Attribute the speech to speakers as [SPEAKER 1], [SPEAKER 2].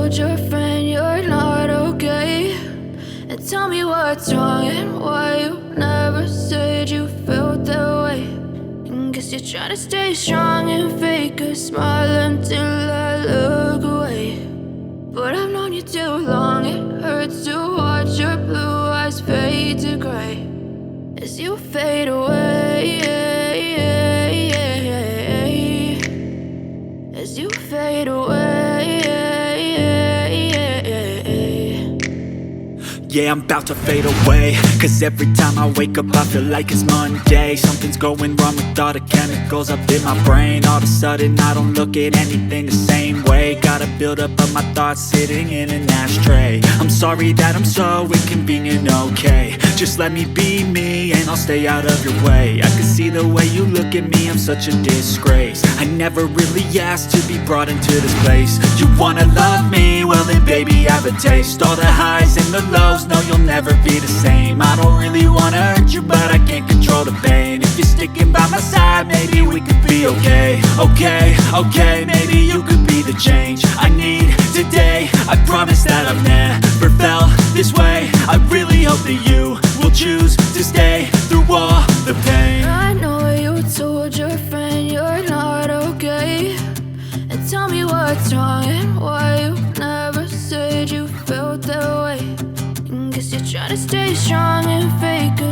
[SPEAKER 1] told your friend you're not okay? And tell me what's wrong and why you never said you felt that way. And guess you're trying to stay strong and fake a smile until I look away. But I've known you too long, it hurts to watch your blue eyes fade to gray as you fade away, as you fade away.
[SPEAKER 2] Yeah, I'm about to fade away, cause every time I wake up I feel like it's Monday. Something's going wrong with all the chemicals up in my brain. All of a sudden I don't look at anything the same way. Got a build up of my thoughts sitting in an ashtray. I'm sorry that I'm so inconvenient, okay? Just let me be me and I'll stay out of your way. I can see the way you look at me, I'm such a disgrace. I never really asked to be brought into this place. You wanna love me? Well then baby have a taste. All the highs and the lows, no you'll never be the same. I don't really wanna hurt you but I can't control the pain. If you're sticking by my side maybe we could be okay. Okay, maybe you could be the change I need today. I promise that I've never felt this way. I really hope that you will choose to stay through all the pain.
[SPEAKER 1] I know you told your friend you're not okay. And tell me what's wrong and why you never said you felt that way. And guess you're trying to stay strong and fake